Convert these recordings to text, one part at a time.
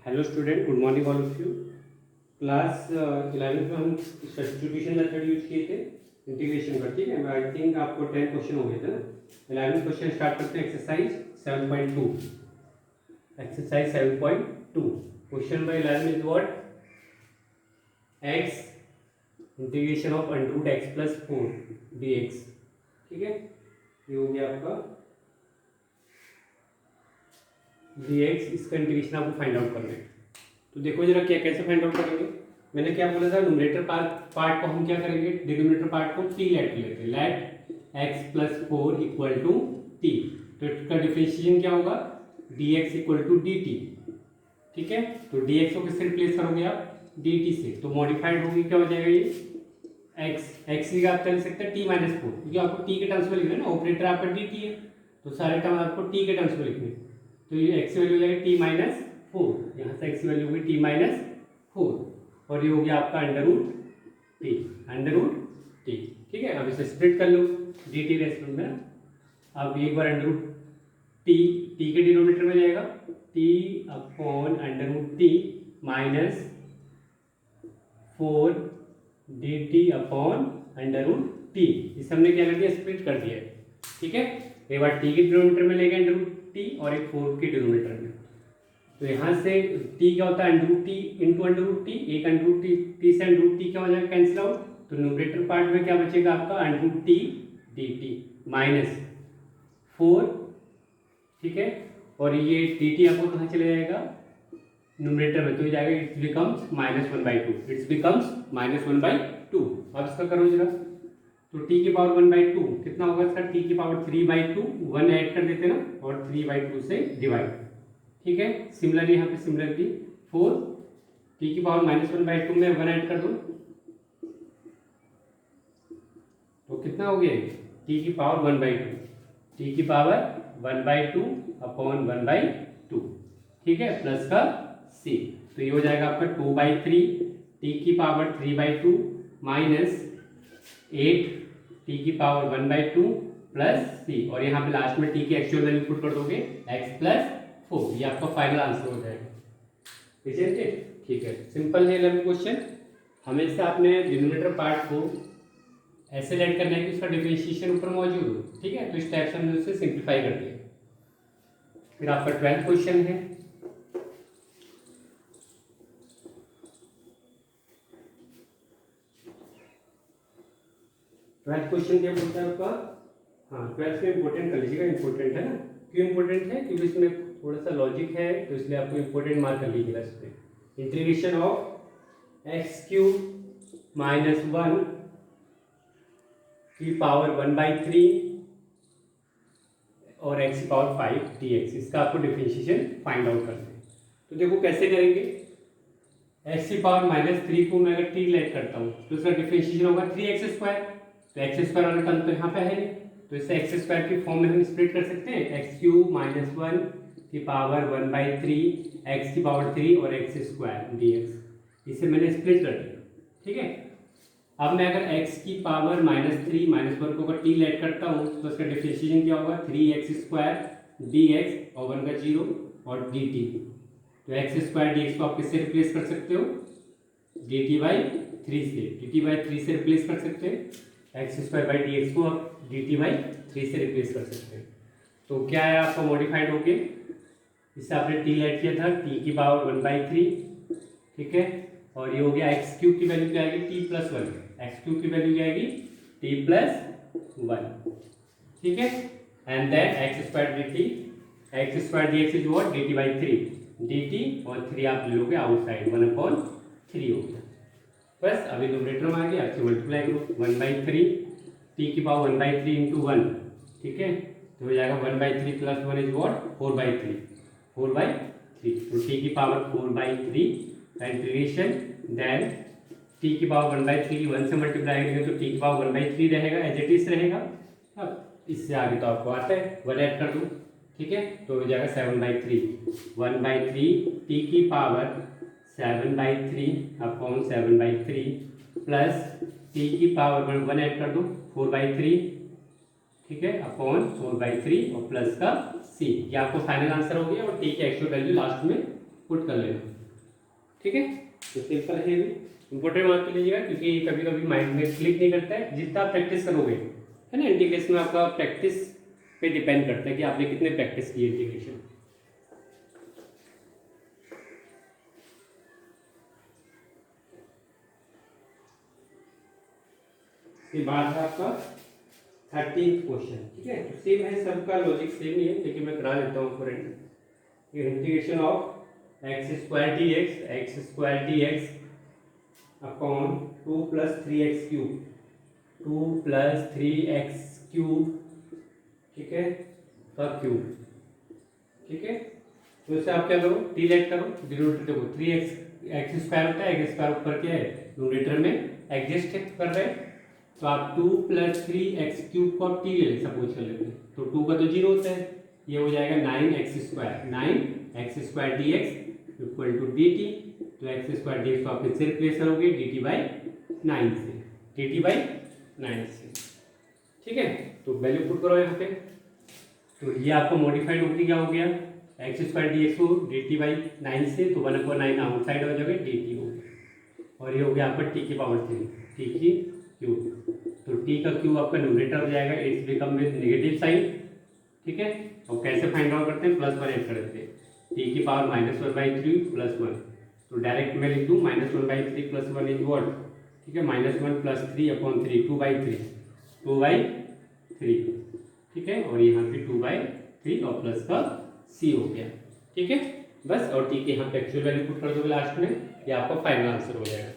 Hello student, good morning all of you. Class 11th में हम substitution method use किए थे इंटीग्रेशन का। ठीक है, आई थिंक आपको 10 क्वेश्चन हो गए थे ना। 11th क्वेश्चन स्टार्ट करते हैं। Exercise 7.2। Exercise 7.2 question number 11 is what? X integration of under x plus 4 dx। ठीक है, ये हो गया आपका dx। इसका इंटीग्रेशन आपको फाइंड आउट करना है। तो देखो जरा क्या कैसे फाइंड आउट करेंगे। मैंने क्या बोला था, न्यूमरेटर पार्ट को हम क्या करेंगे, डिनोमिनेटर पार्ट को t लेट कर लेते हैं। Let x plus 4 equal to t। तो इसका डिफरेंशिएशन क्या होगा, dx इक्वल टू dt। ठीक है, तो dx को किससे रिप्लेस करोगे आप, dt से। तो मॉडिफाइड होगी, क्या हो जाएगा ये x की आप कर सकते हैं t माइनस 4, क्योंकि आपको t के टर्म्स में लिखना है ना। ऑपरेटर आपका dt है, तो सारे टर्म आपको t के टर्म्स में लिखने हैं। तो ये x की वैल्यू हो जाएगी t माइनस 4, यहाँ से x की वैल्यू होगी t माइनस 4, और ये हो गया आपका अंडर रूट टी। ठीक है, अब इसे स्प्लिट कर लो dt रेस्पेक्ट में। अब एक बार अंडर रूट टी के डिनोमिनेटर में जाएगा, t upon under root T minus 4 dt upon under root T. इसे हमने क्या कर दिया, स्प्लिट कर दिया है। ठीक है, एक बार t के डिनोमिनेटर में ले गए अंडर रूट टी, और एक 4 के डिनोमिनेटर में। तो यहाँ से t क्या होता है, under root T into under root T. एक अंडर रूट टी से अंडर रूट टी क्या हो जाएगा, कैंसिल आउट। तो न्यूमरेटर पार्ट में क्या बचेगा आपका, under root T D T minus 4। ठीक है, और ये डी टी आपको कहाँ चले जाएगा, न्यूमरेटर में, तो ये जाएगा इट्स बिकम्स -1/2। It's becomes -1/2। अब इसका करो जरा, तो t की पावर 1/2 कितना होगा सर, t की पावर 3/2। 1 ऐड कर देते ना, और 3/2 से डिवाइड। ठीक है, सिमिलरली यहाँ पे सिमिलरली 4 t की पावर -1/2 में 1 ऐड कर दो, तो कितना हो गया, t की पावर 1/2। t की पावर 1/2 अपॉन 1/2। ठीक है, प्लस का c। तो ये हो जाएगा आपका 2/3 t की पावर 3/2 माइनस 8 t की पावर 1/2 प्लस c, और यहाँ पे लास्ट में t की एक्चुअल वैल्यू पुट कर दोगे x प्लस 4। ये आपका फाइनल आंसर हो जाएगा। ठीक है, सिंपल है 11 क्वेश्चन। हमेशा आपने डिनोमिनेटर पार्ट को ऐसे लेट करना है कि उसका डिफरेंशिएशन ऊपर मौजूद हो। ठीक है, तो इस टाइप से हमने उसे सिंप्लीफाई कर दिया। फिर आपका 12th क्वेश्चन है। ट्वेल्थ क्वेश्चन क्या बोलता है आपका, हाँ 12th में इंपॉर्टेंट कर लीजिएगा। इंपॉर्टेंट है ना, क्यों इंपॉर्टेंट है, क्योंकि इसमें थोड़ा सा लॉजिक है, तो इसलिए आपको इंपॉर्टेंट मार्क कर लीजिएगा इस पर। इंटीग्रेशन ऑफ x³ माइनस 1 की पावर 1/3 और x की पावर 5 dx, इसका आपको डिफरेंशिएशन फाइंड आउट करना है। तो देखो कैसे करेंगे, x की पावर -3 को मैं अगर t लेट करता हूँ, तो इसका डिफरेंशिएशन होगा 3x²। तो x² वाला टर्म तो यहाँ पे है नहीं, तो इसे x² की फॉर्म में हम स्प्लिट कर सकते हैं। x³ माइनस 1 की पावर 1/3 x की पावर 3 और x² dx, इसे मैंने स्प्लिट कर दिया। ठीक है, अब मैं अगर x की पावर -3 -1 को अगर t लेट करता हूँ, तो इसका डिफरेंशिएशन क्या होगा, 3x² dx और 1 का 0 और dt। तो x² dx को आप किससे रिप्लेस कर सकते हो, dt/3 से। dt/3 से रिप्लेस कर सकते हैं, x² dx को आप dt/3 से रिप्लेस कर सकते हैं। तो क्या है आपका मॉडिफाइड होके, इससे आपने t लेट किया था, t की पावर 1/3। ठीक है, और ये हो गया x³ की वैल्यू क्या आएगी, t + 1। x³ की वैल्यू क्या आएगी, t + 1। ठीक है, and then x² dt, x² dx is what, dt/3। dt और 3 आप ले लोगे आउटसाइड, 1/3 हो गया। बस अभी न्यूमरेटर में आ गया, इससे मल्टीप्लाई करो 1/3 t की पावर 1/3 इंटू 1। ठीक है, तो हो जाएगा 1/3 + 1 इज व्हाट, 4/3। तो t की पावर 4/3 का इंटीग्रेशन, देन t की पावर 1/3 की 1 से मल्टीप्लाई करेंगे, तो t की पावर 1/3 रहेगा, एज इट इज रहेगा। अब इससे आगे तो आपको आता है, 1 ऐड कर दो। ठीक है, तो हो जाएगा 7/3। 1/3 t की पावर 7/3 अपॉन 7/3 प्लस t की पावर 1 ऐड कर दो 4/3। ठीक है, अपॉन 4/3 और प्लस का c। ये आपको फाइनल आंसर हो गया, और t की एक्चुअल वैल्यू लास्ट में पुट कर लेना, ठीक है। तो सिंपल है, इंपॉर्टेंट मार्क कर लीजिएगा क्योंकि कभी कभी माइंड में क्लिक नहीं करता है। जितना प्रैक्टिस करोगे है ना, इंटीग्रेशन में आपका प्रैक्टिस पे डिपेंड करता है कि आपने कितने प्रैक्टिस की इंटीग्रेशन। इसके बाद है आपका 13th क्वेश्चन, ठीक है। तो सेम है, सबका लॉजिक सेम ही है, लेकिन मैं करा लेता हूँ फ्रेंड। ये integration of x square D x upon 2 + 3x cube, 2 + 3x cube, ठीक है, का क्यूब, ठीक है। तो इससे आप क्या करो, टी लेट करो, डिनोमिनेटर देखो 3x स्क्वायर होता है, एक्स स्क्वायर ऊपर क्या है डिनोमिनेटर में एग्जिस्ट कर रहे हैं, तो आप 2 + 3x क्यूब को आप टी ले सपोज कर लेते हैं, तो 2 का तो 0 होता है, ये हो जाएगा 9x square, 9x square D X equal to D T. तो एक्स स्क्वायर डी एक्स को आप इससे रिप्लेस करोगे dt/9 से, dt/9 से, ठीक है। तो वैल्यू पुट करो यहाँ पे, तो ये आपको मॉडिफाइड होकर क्या हो गया, एक्स स्क्वायर डी एक्स को dt/9 से, तो 1/9 आउटसाइड हो जाएगा, dt हो गया, और ये हो गया आपका t की पावर 3, t की क्यूब। तो t का क्यूब आपका न्यूमरेटर हो जाएगा, it's become with negative sign, ठीक है। और कैसे फाइंड आउट करते हैं, +1 ऐड कर देते हैं, t की पावर -1/3 + 1, तो डायरेक्ट मैं लिख दूँ -1/3 + 1 इज व्हाट, ठीक है, -1 + 3/3 2/3, ठीक है। और यहाँ पे 2/3 और प्लस का c हो गया, ठीक है बस। और t के यहाँ पे एक्चुअल वैल्यू पुट कर दोगे लास्ट में, ये आपका फाइनल आंसर हो जाएगा।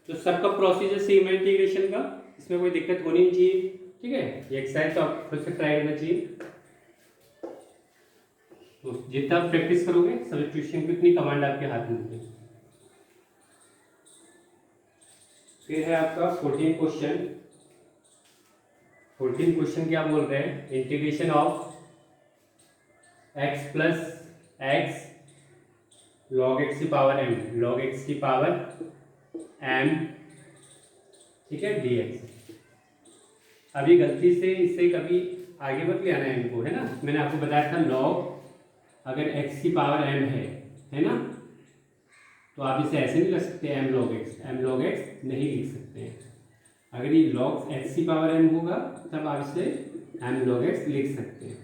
तो सबका प्रोसीजर सेम है इंटीग्रेशन का, इसमें कोई दिक्कत होनी नहीं चाहिए, ठीक है। ये एक्सरसाइज तो आप खुद से ट्राई करना चाहिए। तो जितना प्रैक्टिस करोगे सब्स्टिट्यूशन की उतनी कमांड आपके हाथ में होगी। फिर है आपका 14 क्वेश्चन। 14 क्वेश्चन क्या बोल रहे हैं, integration of x + x log x की पावर m, log x की पावर m, ठीक है, dx। अभी गलती से इससे कभी आगे मत ले आना है इनको, है ना। मैंने आपको बताया था log अगर x की पावर m है ना, तो आप इसे ऐसे नहीं लिख सकते m log x नहीं लिख सकते हैं। अगर ये log x की पावर m होगा तब आप इसे m log x लिख सकते हैं,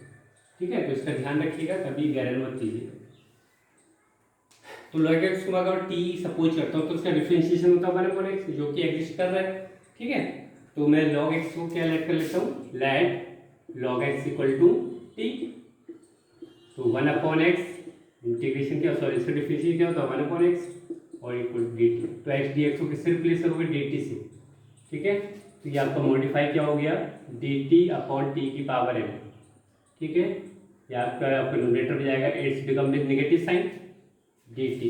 ठीक है। तो इसका ध्यान रखिएगा, कभी गैरर मत कीजिए। तो log x को अगर t सपोज करता हूँ तो उसका डिफरेंशिएशन होता है 1/x जो कि एग्जिस्ट कर रहा है, ठीक है। तो मैं log x को क्या लेट कर लेता हूँ, लेट log x = t, तो 1/x इंटीग्रेशन क्या, सॉरी इसका डिफरेंशिएशन क्या होता है 1/x और इक्वल dt। तो x dx को किससे रिप्लेस करोगे, dt से, ठीक है। तो ये आपका मॉडिफाई क्या हो गया, dt/t की पावर m, ठीक है। ये आपका न्यूमरेटर हो जाएगा, it's become with negative sign dt,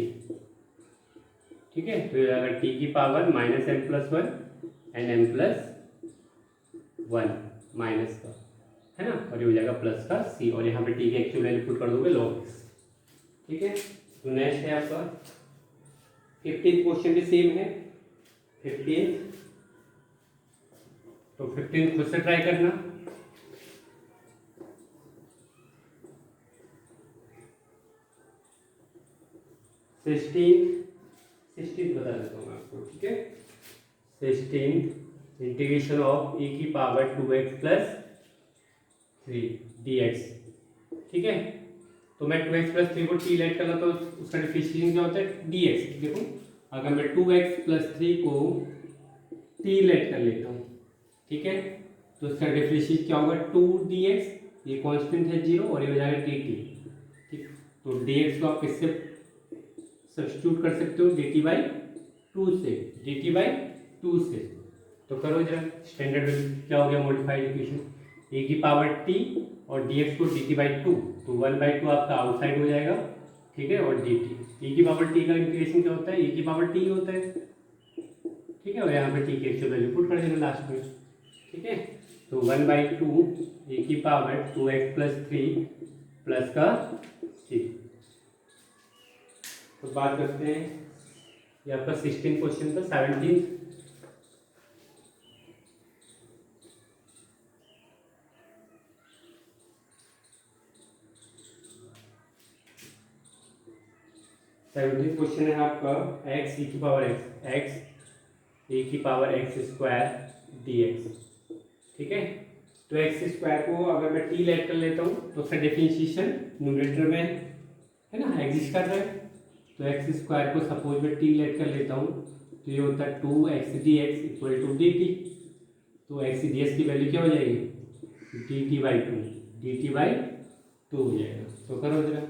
ठीक है। तो अगर t की power -m+1 and m+1 minus का, है ना, और ये हो जाएगा प्लस का c, और यहाँ पे t की एक्चुअल वैल्यू पुट कर दोगे log x, ठीक है। तो नेक्स्ट है आपका 15th क्वेश्चन भी सेम है, 15th। तो 15th खुद से ट्राई करना। सिक्सटीन बता देता हूँ आपको, ठीक है। 16 इंटीग्रेशन ऑफ e की पावर 2x + 3 dx, ठीक है। तो मैं 2x + 3 को t लेट करना, तो उसका डिफरेंशिएशन क्या होता है dx। देखो अगर मैं 2x + 3 को t लेट कर लेता हूँ, ठीक है, तो उसका डिफरेंशिएशन क्या होगा 2dx, ये कांस्टेंट है 0 और ये हो जाएगा dt, ठीक। तो dx को आप किससे सब्स्टिट्यूट कर सकते हो, dt/2 से, dt/2 से। तो करो जरा, स्टैंडर्ड वैल्यू क्या हो गया, मॉडिफाइड इक्वेशन e की पावर t और dx को dt/2, तो 1/2 आपका आउटसाइड हो जाएगा, ठीक है, और dt e की पावर t का इंटीग्रेशन क्या होता है, e की पावर t होता है, ठीक है। और यहाँ पे t की एक्चुअल वैल्यू पुट कर देना लास्ट में, ठीक है। तो 1/2 e की पावर 2x + 3 प्लस का c। तो बात करते हैं, ये आपका 16 क्वेश्चन था। 17 17 17 क्वेश्चन है आपका एक्स ई की पावर एक्स ई की power x square D x. ठीक है, तो एक्स स्क्वायर को अगर मैं टी लेट कर लेता हूँ तो उसका डिफरेंशिएशन न्यूमरेटर में है ना एग्जिस्ट कर रहा है। तो एक्स स्क्वायर को सपोज मैं टी लेट कर लेता हूँ तो ये होता है 2x D X equal to D T. तो एक्स डी एक्स की वैल्यू क्या हो जाएगी, डी टी बाई टू हो जाएगा। तो करो जरा,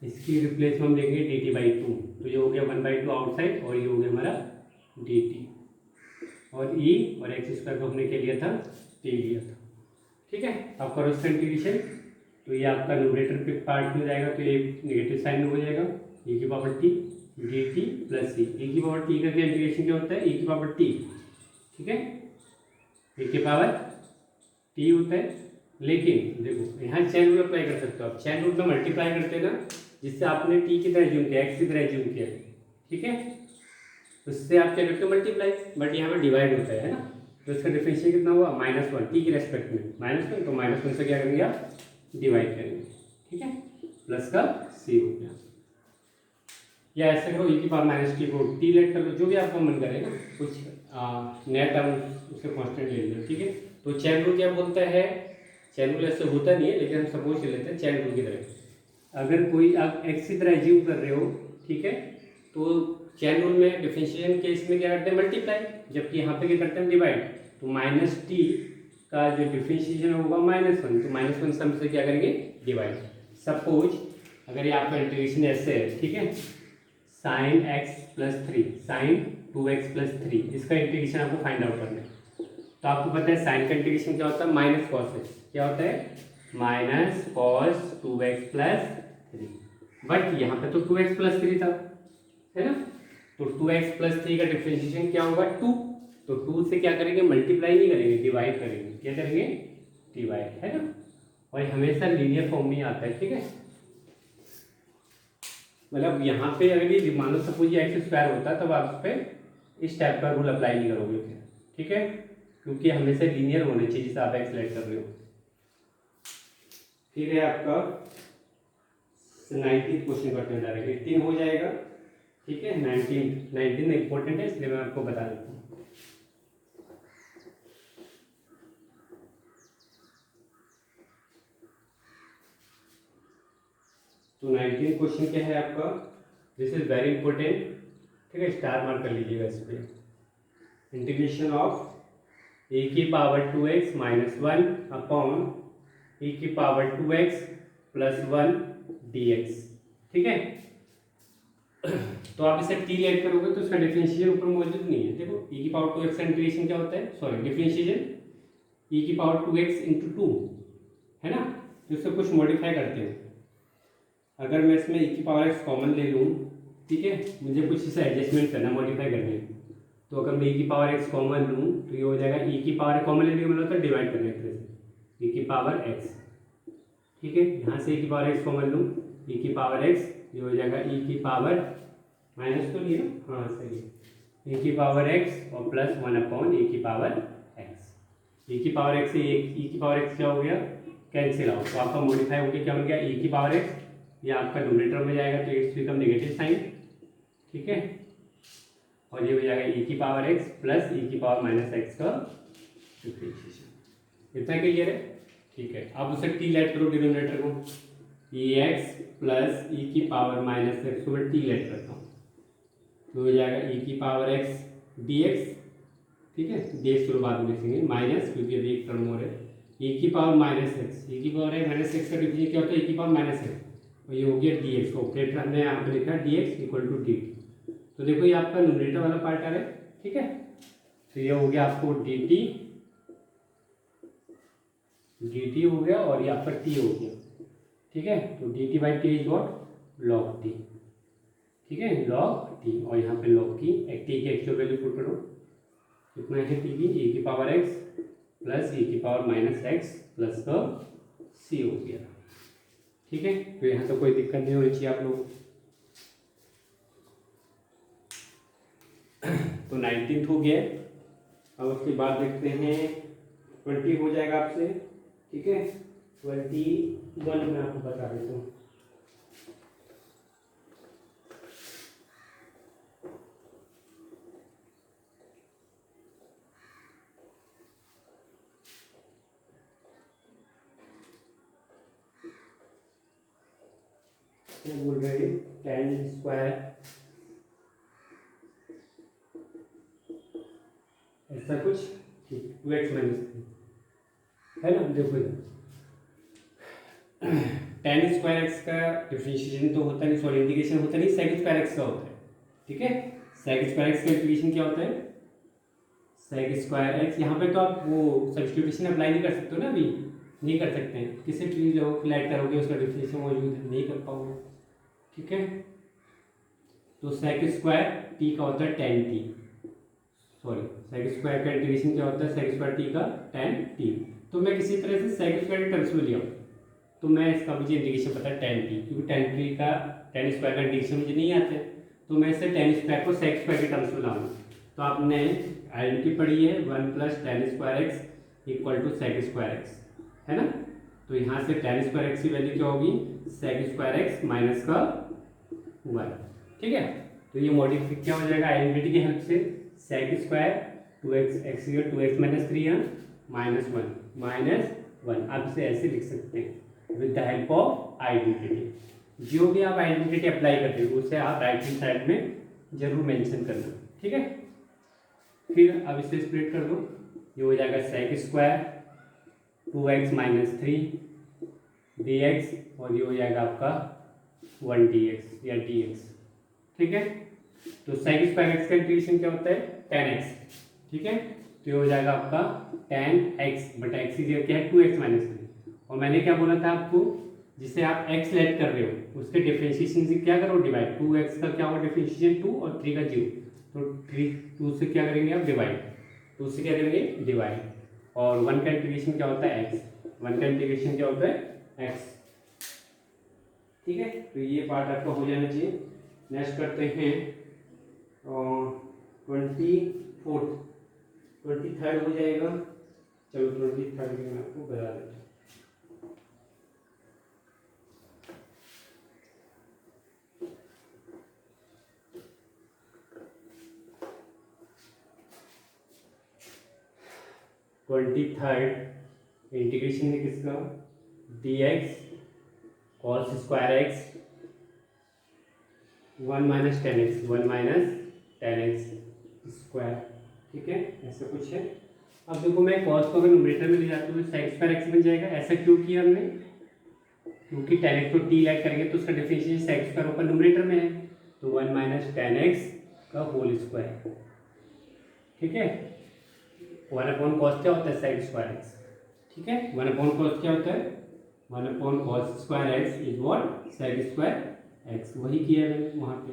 इसकी रिप्लेस में हम लेंगे डी टी बाई टू। तो ये हो गया 1/2 आउटसाइड और ये हो गया हमारा डी टी, और ई और एक्स स्क्वायर को हमने क्या लिया था, टी लिया था। ठीक है, अब करो इसका इंटीग्रेशन। तो ये आपका न्यूमरेटर पे पार्ट में हो जाएगा तो ये नेगेटिव साइन में हो जाएगा, ई की power T D T plus C. E की पावर टी का क्या इंटीग्रेशन क्या होता है, ई की पावर टी। ठीक है, ई की पावर टी होता है। लेकिन देखो यहाँ चैन रूल अप्लाई कर सकते हो आप। चैन रूल में मल्टीप्लाई करते हैं ना, जिससे आपने टी की तरह एज्यूम किया, एक्स की तरह एज्यूम किया। ठीक है, उससे आप क्या करते हो, मल्टीप्लाई, बट यहाँ पर डिवाइड होता है ना। तो इसका डिफरेंशियल कितना हुआ, -1 टी की रेस्पेक्ट में -1। तो -1 से क्या करेंगे आप, डिवाइड करेंगे। ठीक है, प्लस का सी हो गया, या ऐसे करो ई की पावर माइनस टी को टी लेट कर लो, जो भी आपका मन करे ना, कुछ नया टर्म उसके कांस्टेंट ले लो। ठीक है, तो चैन रूल क्या बोलता है, चैन रूल ऐसे होता नहीं है लेकिन हम सपोज कर लेते हैं चैन रूल की तरह। अगर कोई आप एक्स की तरह एज्यूम कर रहे हो, ठीक है, तो चैन रूल में डिफरेंशिएशन केस में क्या करते हैं, मल्टीप्लाई, जबकि यहाँ पे क्या करते हैं, डिवाइड। तो माइनस टी का जो डिफरेंशिएशन होगा -1, तो -1 से हम से क्या करेंगे, डिवाइड। सपोज अगर ये आपका इंटीग्रेशन ऐसे है, ठीक है, sine X plus 3 sine 2x plus 3, इसका इंटीग्रेशन आपको फाइंड आउट करना है। तो आपको पता है साइन का इंटीग्रेशन क्या होता है, माइनस कॉस एक्स, क्या होता है, minus cos 2x plus 3। But यहाँ पे तो 2x प्लस 3 था, है ना। तो 2x प्लस 3 का डिफरेंशिएशन क्या होगा, 2। तो 2 से क्या करेंगे, मल्टीप्लाई नहीं करेंगे, डिवाइड करेंगे। क्या करेंगे, डिवाइड, है ना। और ये हमेशा लीनियर फॉर्म में आता है। ठीक है, मतलब यहाँ पे अगर ये मान लो सपोज ये एक्स स्क्वायर होता है तब आप उस पर इस टाइप का रूल अप्लाई नहीं करोगे फिर। ठीक है, क्योंकि हमेशा लीनियर होने चाहिए जिसे आप एक्स लेट कर रहे हो। फिर है आपका 19 क्वेश्चन करते हैं डायरेक्ट, 18 हो जाएगा। ठीक है, 19 इंपॉर्टेंट है इसलिए मैं आपको बता देता हूँ। तो 19 क्वेश्चन क्या है आपका, दिस इज वेरी इंपॉर्टेंट। ठीक है, स्टार मार्क कर लीजिएगा इस पर। इंटीग्रेशन ऑफ ए की पावर 2x माइनस 1 अपॉन ए की पावर 2x प्लस 1 dx। ठीक है, तो आप इसे टी लेट करोगे तो इसका डिफरेंशिएशन ऊपर मौजूद नहीं है। देखो e की पावर 2x का इंटीग्रेशन क्या होता है, सॉरी डिफरेंशिएशन e की पावर 2x इंटू 2 है ना। तो इससे कुछ मॉडिफाई करते हैं। अगर मैं इसमें e की पावर x कॉमन ले लूँ, ठीक है, मुझे कुछ इसे एडजस्टमेंट करना, मॉडिफाई करनी है। तो अगर मैं e की पावर x कॉमन लूँ तो ये हो जाएगा e की पावर कॉमन लेने का मतलब होता है डिवाइड करने एक तरह से, e की पावर x। ठीक है, यहाँ से e की पावर x कॉमन लूँ, e की पावर x, ये हो जाएगा e की पावर माइनस तो नहीं है, हाँ सही है, e की पावर x और प्लस 1 अपॉन e की पावर x। e की पावर x से e की पावर x क्या हो गया, कैंसिल आउट। तो आपका मॉडिफाई हो गया, क्या हो गया, e की पावर x, ये आपका न्यूमरेटर में जाएगा तो एक्स बिकम नेगेटिव साइन। ठीक है, और ये हो जाएगा e की पावर x प्लस e की पावर माइनस x का डिफरेंशिएशन। इतना क्लियर है। ठीक है, अब उसे टी लेट करो डिनोमिनेटर को, एक्स प्लस ई की पावर माइनस एक्स को मैं टी लेट करता हूँ तो हो जाएगा e की पावर x dx। ठीक है, dx को बाद में लिखेंगे माइनस, क्योंकि अभी एक टर्म और है, e की पावर माइनस एक्स, e की पावर माइनस एक्स का डिफरेंशिएशन क्या होता है, e की पावर माइनस एक्स, और ये हो गया dx को ऑपरेटर हमने यहाँ पे लिखा dx इक्वल टू dt। तो देखो ये आपका न्यूमरेटर वाला पार्ट आ रहा है। ठीक है, तो ये हो गया आपको dt हो गया और ये आपका t हो गया। ठीक है, तो dt by T is what, log T. ठीक है, लॉग टी, और यहाँ पे लॉग की टी की एक्चुअल वैल्यू पुट करो, कितना है टी की, e की पावर x प्लस e की पावर माइनस एक्स प्लस का c हो गया। ठीक है, तो यहाँ तो कोई दिक्कत नहीं होनी चाहिए आप लोग। तो 19th हो गया। अब उसके बाद देखते हैं 20 हो जाएगा आपसे। ठीक है, 21 मैं आपको बता देता हूँ। क्या बोल रहे हैं, tan स्क्वायर ऐसा कुछ, ठीक 2x माइनस 3 है ना। देखो tan स्क्वायर एक्स का डिफरेंशिएशन तो होता नहीं, सॉरी इंटीग्रेशन होता नहीं, sec स्क्वायर एक्स का होता है। ठीक है, sec स्क्वायर एक्स का इंटीग्रेशन क्या होता है, sec स्क्वायर एक्स। यहाँ पे तो आप वो सब्स्टिट्यूशन अप्लाई नहीं कर सकते हो ना, अभी नहीं कर सकते हैं, किसी चीज लाइट करोगे उसका डिफरेंशिएशन मौजूद है, नहीं कर पाओगे। ठीक है, तो sec स्क्वायर टी का होता है tan T, sorry sec square का इंटीग्रेशन क्या होता है, sec स्क्वायर टी का tan टी। तो मैं किसी तरह से sec स्क्वायर टर्म्स में लिया, तो मैं इसका मुझे इंटीग्रेशन पता है tan टी, क्योंकि tan टी का tan स्क्वायर का इंटीग्रेशन मुझे नहीं आते, तो मैं इसे tan स्क्वायर को sec स्क्वायर के टर्म्स में लाऊंगा। तो आपने आइडेंटिटी पढ़ी है 1 + tan square X equal to sec square X, है ना। तो यहाँ से tan स्क्वायर एक्स की वैल्यू क्या होगी, sec स्क्वायर एक्स माइनस का 1। ठीक है, तो ये मॉडिफाई क्या हो जाएगा आइडेंटिटी की हेल्प से, sec square 2x x 2x minus 3 है -1 आप इसे ऐसे लिख सकते हैं with the help of identity. जो भी आप आइडेंटिटी अप्लाई करते हो उसे आप राइट हैंड साइड में जरूर मेंशन करना। ठीक है, फिर अब इसे स्प्लिट कर दो, ये हो जाएगा sec square 2x minus 3 dx और ये हो जाएगा आपका 1 dx या dx। ठीक है, तो sec स्क्वायर एक्स का इंटीग्रेशन क्या होता है tan x। ठीक है, तो ये हो जाएगा आपका tan x बटा x की जगह क्या है 2x माइनस 3, और मैंने क्या बोला था आपको, जिसे आप x लेट कर रहे हो उसके डिफरेंशिएशन से क्या करो डिवाइड, 2x का क्या होगा डिफरेंशिएशन 2 और 3 का 0, तो 2 से क्या करेंगे आप डिवाइड, 2 से क्या करेंगे डिवाइड, और 1 का इंटीग्रेशन क्या होता है x, 1 का इंटीग्रेशन क्या होता है x। ठीक है, तो ये पार्ट आपका हो जाना चाहिए। नेक्स्ट करते हैं 23rd हो जाएगा, चलो 23rd मैं आपको बता देता हूँ। इंटीग्रेशन है किसका, dx cos square x 1 minus ten x square. ठीक है, ऐसा कुछ है। अब देखो मैं cos को अगर न्यूमरेटर में ले जाता हूँ तो sec स्क्वायर एक्स बन जाएगा। ऐसा क्यों किया हमने, क्योंकि tan x को t ऐड करेंगे तो उसका डिफरेंशिएशन sec स्क्वायर ऊपर न्यूमरेटर में है, तो 1 माइनस tan x का होल स्क्वायर। ठीक है, 1/cos क्या होता है sec स्क्वायर एक्स। ठीक है, 1/cos क्या होता है 1/cos square x is what sec square x, वही किया है वहाँ पे।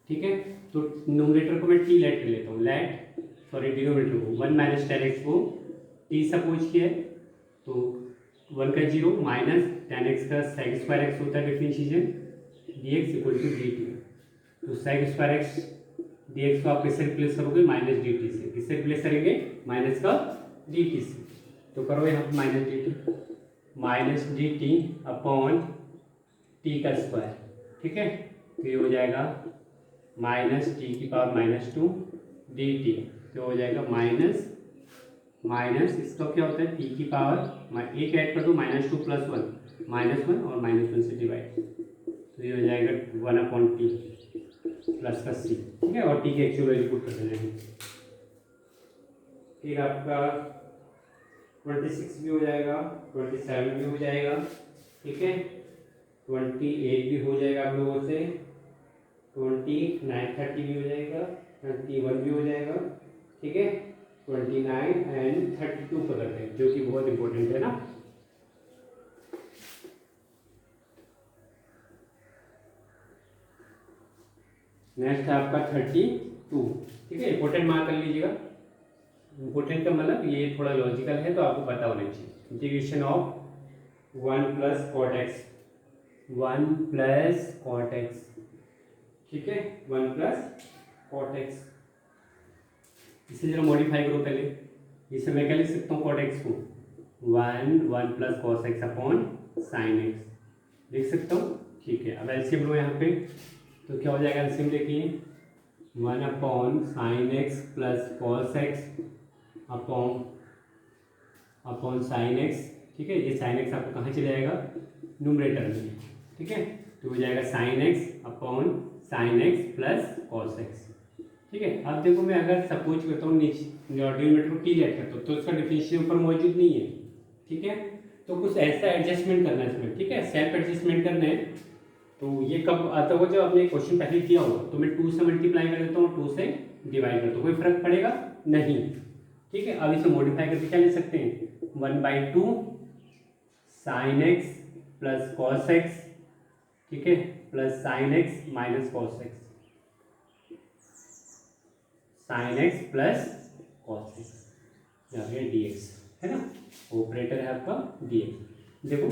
ठीक है, तो न्यूमरेटर को मैं t लेट कर लेता हूँ, लेट सॉरी डिनोमिनेटर को 1 माइनस tan x को t सपोज किया है, तो 1 का 0 माइनस tan x का sec स्क्वायर एक्स होता है differentiation dx equal to dt। तो sec स्क्वायर एक्स dx को आप किससे रिप्लेस करोगे माइनस dt से, किससे रिप्लेस करेंगे माइनस का dt से, तो करो यहाँ पे माइनस dt अपॉन t का स्क्वायर। ठीक है, तो ये हो जाएगा माइनस टी की पावर -2 dt, तो हो जाएगा माइनस इसका क्या होता है t की पावर एक ऐड कर दो -2 + 1 -1 और -1 से डिवाइड, तो ये हो जाएगा 1/t प्लस का c। ठीक है, और t की एक्चुअल वैल्यू पुट कर देंगे। फिर आपका 26 भी हो जाएगा, 27 भी हो जाएगा। ठीक है, 28 भी हो जाएगा आप लोगों से, 29 30 भी हो जाएगा, 31 भी हो जाएगा। ठीक है, 29 एंड 32 पकड़ हैं जो कि बहुत इंपॉर्टेंट है ना। नेक्स्ट है आपका 32। ठीक है, इंपॉर्टेंट मार्क कर लीजिएगा, इंपॉर्टेंट का मतलब ये थोड़ा लॉजिकल है तो आपको पता होना चाहिए। Integration of 1 + cot x, 1 + cot x। ठीक है, 1 + cot x, इसे जरा मॉडिफाई करो पहले, इसे मैं क्या लिख सकता हूँ cot x को 1 + cos x upon sin x लिख सकता हूँ। ठीक है, अब एलसीएम लो यहाँ पे, तो क्या हो जाएगा एलसीएम देखिए 1/sin x + cos x upon sin x। ठीक है, ये sin x आपको कहाँ चले जाएगा न्यूमरेटर में। ठीक है, तो हो जाएगा sine x upon sine X plus cos x. ठीक है, अब देखो मैं अगर सपोज करता हूँ डिनोमिनेटर को टी लेट करता हूँ तो उसका डिफरेंशियल ऊपर मौजूद नहीं है। ठीक है, तो कुछ ऐसा एडजस्टमेंट करना है इसमें। ठीक है, सेल्फ एडजस्टमेंट करना है। तो ये कब आता होगा, जब आपने क्वेश्चन पहले किया होगा। तो मैं 2 से मल्टीप्लाई कर देता हूँ, 2 से डिवाइड करता हूँ, कोई फर्क पड़ेगा नहीं। ठीक है, अब इसे मॉडिफाई करके क्या ले सकते हैं, 1/2 sign X plus cos x, ठीक है, plus sine x minus cos x, sign X plus cos x, यहाँ पे dx है ना, ऑपरेटर है आपका dx। देखो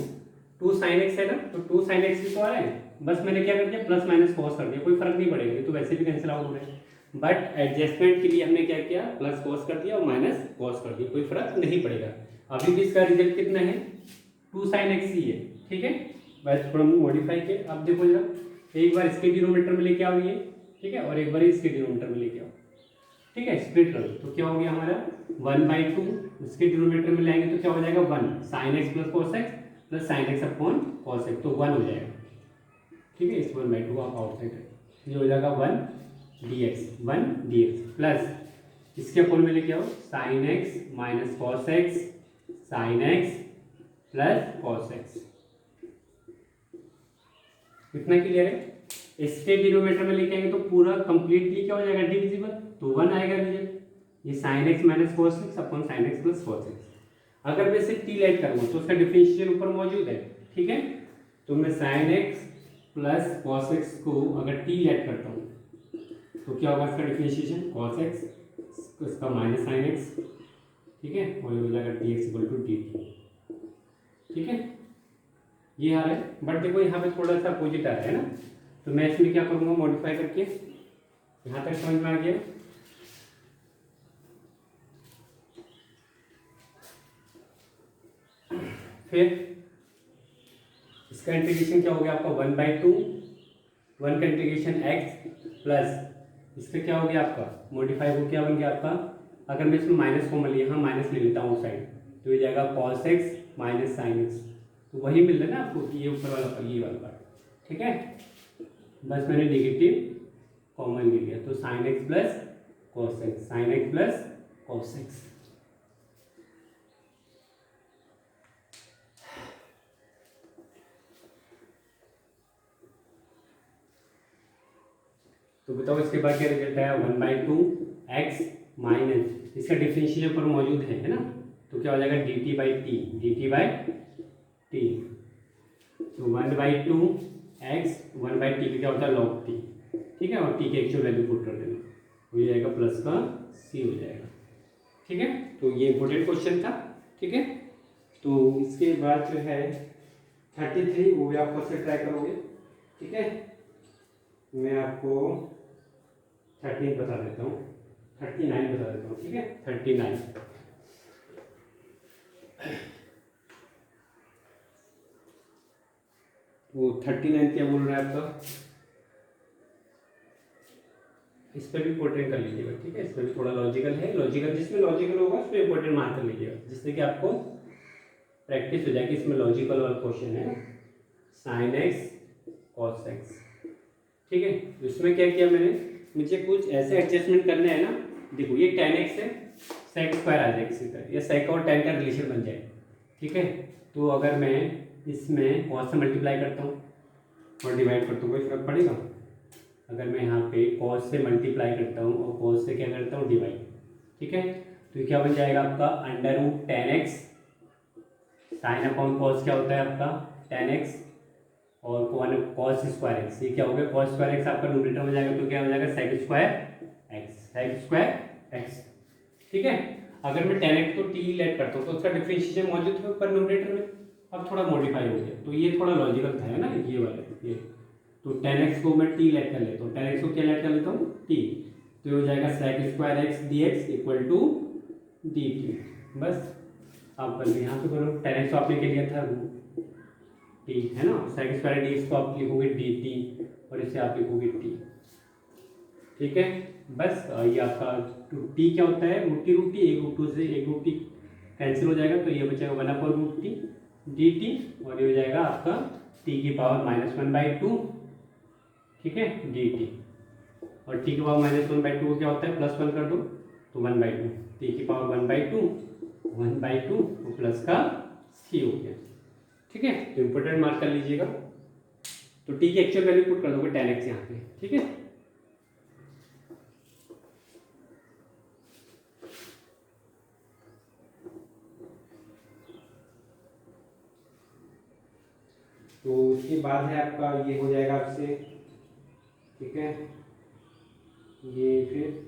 2 साइन एक्स है ना, तो 2 साइन एक्स भी तो आ रहा है, बस मैंने क्या कर दिया, प्लस माइनस कॉस कर दिया, कोई फर्क नहीं पड़ेगा, ये तो वैसे भी कैंसिल आउट हो रहे हैं। बट एडजस्टमेंट के लिए हमने क्या किया, प्लस कॉस कर दिया और माइनस कॉस कर दिया, कोई फर्क नहीं पड़ेगा। अभी भी इसका रिजल्ट कितना है, 2 साइन एक्स ही है। ठीक है, बस थोड़ा मॉडिफाई किया। अब देखो जरा, एक बार इसके डिनोमिनेटर में लेके आओ ये, ठीक है, और एक बार इसके डिनोमिनेटर में लेके आओ। ठीक है, स्प्लिट कर दो, तो क्या हो गया हमारा 1/2, इसके डिनोमिनेटर में लाएंगे तो क्या हो जाएगा 1 sign X plus cos x plus sine x upon cos x, तो 1 हो जाएगा। ठीक है, इस 1/2 आप आउटसाइड करें, ये हो जाएगा 1 dx प्लस इसके अपॉन में लेके आओ sine x minus cos x sign X plus cos x. इतना क्लियर है। इसके डिनोमिनेटर में लेके आएंगे तो पूरा कंप्लीटली क्या हो जाएगा, डिविजिबल, तो 1 आएगा रिजल्ट। ये sine x minus cos x upon sine X plus cos x. अगर मैं इसे टी लेट करूँगा तो उसका डिफरेंशियल ऊपर मौजूद है। ठीक है, तो मैं sign X plus cos x को अगर टी लेट करता हूँ तो क्या होगा इसका डिफरेंशिएशन, कॉस एक्स, इसका माइनस साइन एक्स, ठीक है, और ये हो जाएगा dx इक्वल टू dt। ठीक है, ये आ रहा है, बट देखो यहाँ पे थोड़ा सा अपोजिट आ रहा है ना, तो मैं इसमें क्या करूँगा, मॉडिफाई करके। यहाँ तक समझ में आ गया। फिर इसका इंटीग्रेशन क्या हो गया आपका, 1/2 1 का इंटीग्रेशन x प्लस इसका क्या हो गया आपका, मॉडिफाई हो क्या बन गया आपका, अगर मैं इसमें माइनस कॉमन लिया, यहाँ माइनस ले लेता हूँ साइड, तो ये जाएगा cos x minus sine x, तो वही मिल रहा है ना आपको, ये ऊपर वाला ये वाला पार्ट। ठीक है, बस मैंने नेगेटिव कॉमन ले लिया, तो sign X plus cos x, sign X plus cos x. तो बताओ इसके बाद क्या रिजल्ट आया, 1/2 x माइनस इसका डिफरेंशियल पर मौजूद है ना, तो क्या हो जाएगा dt/t। तो 1/2 x 1/t का क्या होता है, log t। ठीक है, और t की एक्चुअल वैल्यू पुट कर देना, हो जाएगा प्लस का c हो जाएगा। ठीक है, तो ये इंपॉर्टेंट क्वेश्चन था। ठीक है, तो इसके बाद जो है 33 वो भी आप खुद से ट्राई करोगे। ठीक है, मैं आपको 13 बता देता हूँ, 39 बता देता हूँ। ठीक है, 39 वो 39 क्या बोल रहा है आपका, इस पर भी इंपोर्टेंट कर लीजिएगा। ठीक है, इसमें भी थोड़ा लॉजिकल है, लॉजिकल जिसमें लॉजिकल होगा उस पर इंपोर्टेंट मार्क कर लीजिएगा, जिससे कि आपको प्रैक्टिस हो जाएगी। इसमें लॉजिकल वाला क्वेश्चन है, साइन एक्स कॉस एक्स। ठीक है, तो इसमें क्या किया मैंने, मुझे कुछ ऐसे एडजस्टमेंट करने हैं ना। देखो ये tan x है, sec स्क्वायर आ जाए किसी तरह, या sec और tan का रिलेशन बन जाए। ठीक है, तो अगर मैं इसमें cos से मल्टीप्लाई करता हूँ और डिवाइड करता हूँ, कोई फर्क पड़ेगा। अगर मैं यहाँ पे cos से मल्टीप्लाई करता हूँ और cos से क्या करता हूँ, डिवाइड। ठीक है, तो ये क्या बन जाएगा आपका, √tan x sine upon cos क्या होता है आपका tan x और cos स्क्वायर एक्स, ये क्या हो गया, cos स्क्वायर एक्स आपका न्यूमरेटर में जाएगा तो क्या हो जाएगा sec स्क्वायर एक्स। ठीक है, अगर मैं tan x को t लेट करता हूँ तो उसका डिफरेंशिएशन मौजूद है ऊपर न्यूमरेटर में, अब थोड़ा मॉडिफाई हो गया, तो ये थोड़ा लॉजिकल था, है ना, ये वाला ये। तो tan x को मैं t लेट कर लेता हूँ, tan x को क्या लेट कर लेता हूँ, t, तो ये हो जाएगा sec square X dx equal to dt। बस आप कर यहाँ पे करो, tan x तो आपने क्या लिया था t, है ना, sec स्क्वायर dx को आप लिखोगे dt और इसे आप लिखोगे t। ठीक है, बस ये आपका t क्या होता है, √t, एक √2 से एक √t कैंसिल हो जाएगा, तो ये बचेगा 1/√t dt और ये हो जाएगा आपका टी की पावर -1/2, ठीक है, डी टी। और टी की पावर -1/2 को क्या होता है, +1 कर दो तो 1/2, टी की पावर 1/2 तो प्लस का सी हो गया, ठीक है। तो इम्पोर्टेंट मार्क कर लीजिएगा। तो टी की एक्चुअल वैल्यू पुट कर दोगे 10x यहाँ पे, ठीक है। तो उसके बाद है आपका ये हो जाएगा आपसे, ठीक है, ये फिर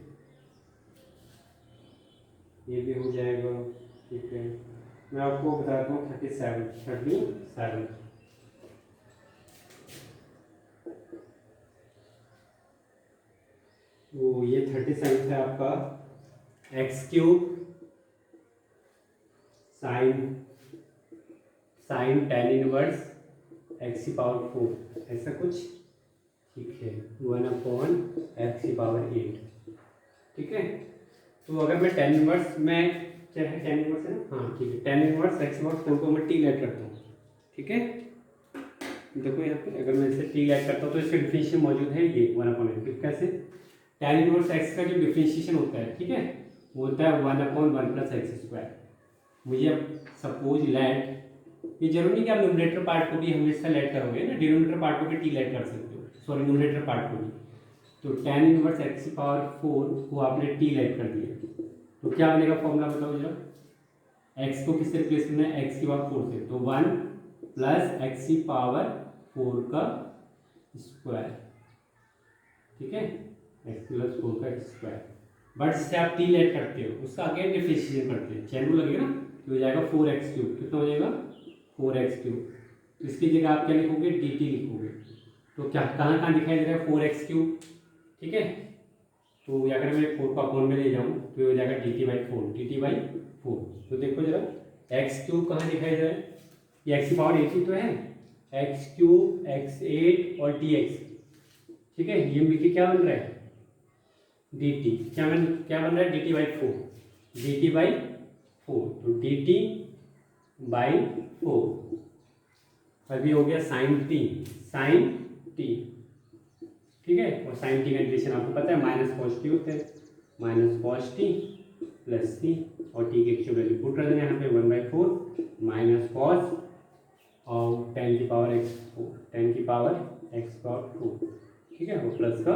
ये भी हो जाएगा, ठीक है। मैं आपको बताता हूँ 37। तो ये 37 है आपका x³ sign tan inverse x⁴, ऐसा कुछ, ठीक है, 1/x⁴8, ठीक है। तो अगर मैं tan इनवर्स में, क्या है tan इनवर्स है ना, हाँ ठीक है, tan इनवर्स x⁴ को मैं t ऐड करता हूँ, ठीक है। देखो यहाँ पे अगर मैं इसे t ऐड करता हूँ तो इसका डिफरेंशिएशन मौजूद है ये 1/, कैसे, tan इनवर्स x का जो डिफरेंशिएशन होता है, ठीक है, वो होता है 1/1 + x²। मुझे अब सपोज लेट, ये जरूरी नहीं कि आप न्यूमरेटर पार्ट को भी हमेशा लेट करोगे ना, डिनोमिनेटर पार्ट को भी टी लेट कर सकते हो, सॉरी न्यूमरेटर पार्ट को भी। तो tan इनवर्स x⁴ को आपने टी लेट कर दिया, तो क्या बनेगा फॉर्मूला बताओ जरा, x को किससे रिप्लेस करना है, x⁴ से, तो 1 + x⁴ का स्क्वायर, ठीक है, x + 4 का स्क्वायर। बट जिससे आप टी लेट करते हो उसका अगेन डिफरेंशिएशन करते हैं, चैन रूल लगेगा ना, तो हो जाएगा 4x³, कितना हो जाएगा 4x³। तो इसकी जगह आप क्या लिखोगे, dt लिखोगे। तो क्या कहाँ कहाँ दिखाई दे रहा है 4x³, ठीक है। तो अगर मैं 4 को अपॉन में ले जाऊँ तो ये हो जाएगा dt/4। तो देखो जरा x³ कहाँ दिखाई दे रहा है, ये x⁴ तो है, x³ x8 और dx, ठीक है। ये मिलके क्या बन रहा है dt, क्या बन रहा है dt/4, तो dt/4। अभी हो गया साइन t, ठीक है। और साइन t का इंटीग्रेशन आपको पता है -cos t होता है, -cos t + c, और t की एक्चुअल वैल्यू पुट कर देना यहाँ पे 1/4 -cos और tan की पावर x⁴, ठीक है, और प्लस का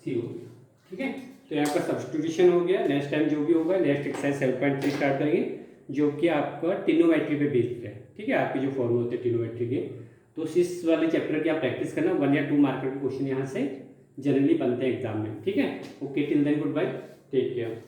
c हो गया, ठीक है। तो यहाँ का सब्स्टिट्यूशन हो गया। नेक्स्ट टाइम जो भी होगा, नेक्स्ट एक्सरसाइज 7.3 स्टार्ट करेंगे, जो कि आपका ट्रिग्नोमेट्री पे बेस्ड है, ठीक है। आपके जो फॉर्मूले होते हैं ट्रिग्नोमेट्री के, तो इस वाले चैप्टर की आप प्रैक्टिस करना, 1 या 2 मार्कर के क्वेश्चन यहाँ से जनरली बनते हैं एग्जाम में, ठीक है। Okay, till then good bye, take care.